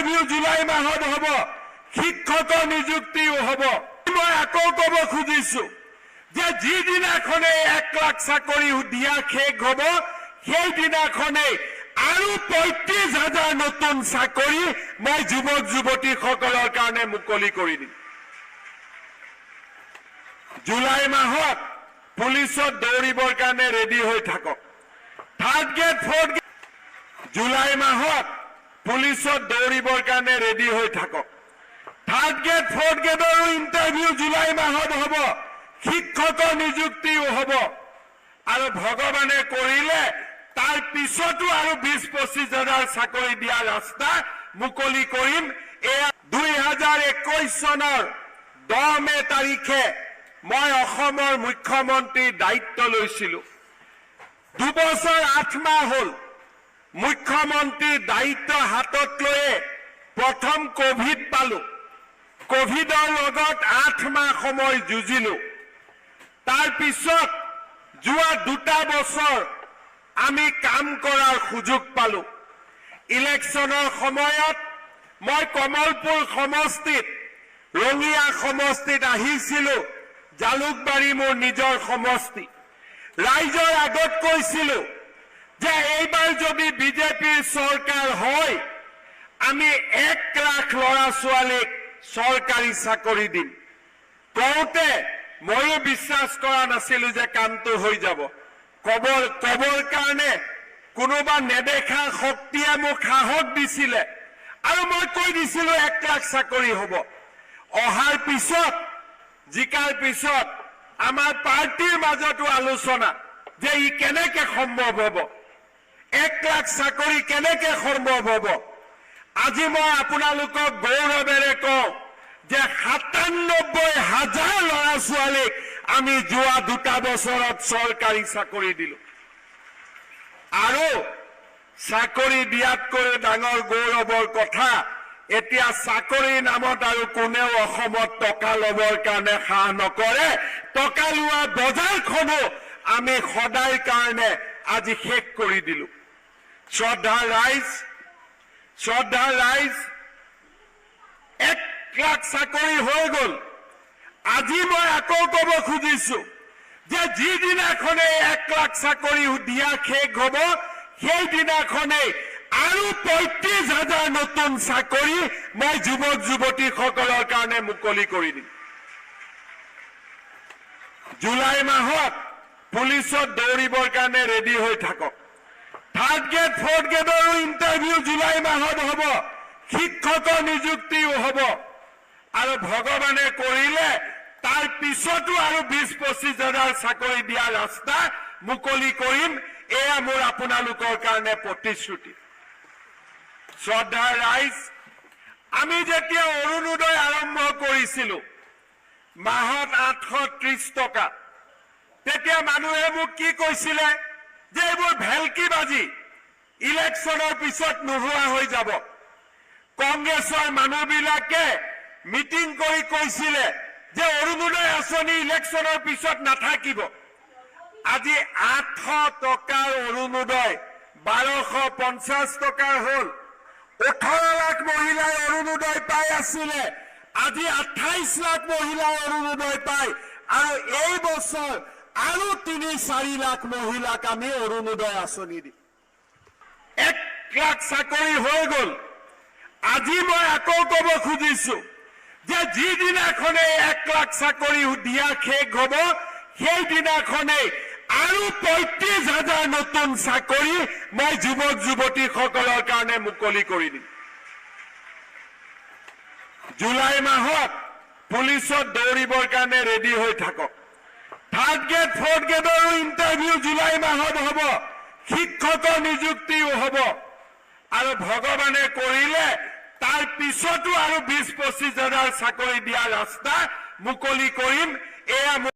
Interview July মাহত হ'ব, শিক্ষকৰ নিযুক্তিও হ'ব। মই আকৌ ক'ব খুজিছো যে যিদিনাখনে 1 লাখ চাকৰি দিয়া শেষ হ'ব সেইদিনাখনেই আৰু 35,000 নতুন চাকৰি মই যুৱক যুৱতীসকলৰ কাৰণে মুকলি কৰি দিম। জুলাই মাহত পুলিচত দৌৰিবৰ কাৰণে ৰেডি হৈ থাকক। 3rd grade 4th grade July মাহত পুলিচত দৌৰিবৰ কাৰণে ৰেডি হৈ থাকক। 3rd grade 4th গ্ৰেডৰো interview July মাহত হ'ব, শিক্ষকৰ নিযুক্তিও হ'ব। আৰু ভগৱানে কৰিলে তাৰ পিছতো আৰু 20-25,000 চাকৰি দিয়া ৰাস্তা মুকলি কৰিম। এয়া 2021 চনৰ 10 মে তাৰিখে মই অসমৰ মুখ্যমন্ত্ৰীৰ দায়িত্ব লৈছিলো। 2 বছৰ 8 মাহ হ'ল মুখ্যমন্ত্ৰীৰ দায়িত্ব হাতত লৈয়ে প্ৰথম কোভিড পালো। কোভিডৰ লগত 8 মাহ সময় যুঁজিলো। তাৰ পিছত যোৱা 2টা বছৰ আমি কাম কৰাৰ সুযোগ পালো। ইলেকশ্যনৰ সময়ত মই কমলপুৰ সমষ্টিত, ৰঙিয়া সমষ্টিত আহিছিলো। জালুকবাৰী মোৰ নিজৰ সমষ্টি। ৰাইজৰ আগত কৈছিলো যে এইবাৰ যদি বিজেপিৰ চৰকাৰ হয় আমি 1 লাখ ল'ৰা ছোৱালীক চৰকাৰী চাকৰি দিম। কওঁতে ময়ো বিশ্বাস কৰা নাছিলো যে কামটো হৈ যাব। কবৰ কাৰণে কোনোবা নেদেখা শক্তিয়ে মোক সাহস দিছিলে আৰু মই কৈ দিছিলো 1 লাখ চাকৰি হ'ব। অহাৰ পিছত জিকাৰ পিছত আমাৰ পাৰ্টিৰ মাজতো আলোচনা যে ই কেনেকে সম্ভৱ হ'ব, 1 লাখ চাকৰি কেনেকে সম্ভৱ হ'ব। আজি মই আপোনালোকক গৌৰৱেৰে কওঁ যে 97,000 ল'ৰা ছোৱালীক আমি যোৱা 2টা বছৰত চৰকাৰী চাকৰি দিলো। আৰু চাকৰি দিয়াতকৈ ডাঙৰ গৌৰৱৰ কথা, এতিয়া চাকৰিৰ নামত আৰু কোনেও অসমত টকা ল'বৰ কাৰণে সাহ নকৰে। টকা লোৱা বজাৰখনো আমি সদায় কাৰণে আজি শেষ কৰি দিলো। শ্ৰদ্ধাৰ ৰাইজ 1 লাখ চাকৰি হৈ গ'ল। আজি মই আকৌ ক'ব খুজিছো যে যিদিনাখনে 1 লাখ চাকৰি দিয়া শেষ হ'ব সেইদিনাখনেই আৰু 35,000 নতুন চাকৰি মই যুৱক যুৱতীসকলৰ কাৰণে মুকলি কৰি দিম। জুলাই মাহত পুলিচত দৌৰিবৰ কাৰণে ৰেডি হৈ থাকক। 3rd grade 4th গ্ৰেডৰো interview July মাহত হ'ব, শিক্ষকৰ নিযুক্তিও হ'ব। আৰু ভগৱানে কৰিলে তাৰ পিছতো আৰু 20-25,000 চাকৰি দিয়া ৰাস্তা মুকলি কৰিম। এয়া মোৰ আপোনালোকৰ কাৰণে প্ৰতিশ্ৰুতি। শ্ৰদ্ধাৰ ৰাইজ, আমি যেতিয়া অৰুণোদয় আৰম্ভ কৰিছিলো মাহত 830 টকা, তেতিয়া মানুহে মোক কি কৈছিলে যে এইবোৰ ভেলকিবাজি, ইলেকশ্যনৰ পিছত নোহোৱা হৈ যাব। কংগ্ৰেছৰ মানুহবিলাকে মিটিং কৰি কৈছিলে যে অৰুণোদয় আঁচনি ইলেকশ্যনৰ পিছত নাথাকিব। আজি 800 টকাৰ অৰুণোদয় 1250 টকাৰ হ'ল। 18 লাখ মহিলাই অৰুণোদয় পাই আছিলে, আজি 28 লাখ মহিলাই অৰুণোদয় পায়। আৰু এই বছৰ আৰু 3-4 লাখ মহিলাক আমি অৰুণোদয় আঁচনি দিম। 1 লাখ চাকৰি হৈ গ'ল। আজি মই আকৌ ক'ব খুজিছো যে যিদিনাখনে 1 লাখ চাকৰি দিয়া শেষ হ'ব সেইদিনাখনেই আৰু 35,000 নতুন চাকৰি মই যুৱক যুৱতীসকলৰ কাৰণে মুকলি কৰি দিম। জুলাই মাহত পুলিচত দৌৰিবৰ কাৰণে ৰেডি হৈ থাকক। 3rd grade 4th গ্ৰেডৰো interview July মাহত হ'ব, শিক্ষকৰ নিযুক্তিও হ'ব। আৰু ভগৱানে কৰিলে তাৰ পিছতো আৰু 20-25,000 চাকৰি দিয়া ৰাস্তা মুকলি কৰিম। এয়া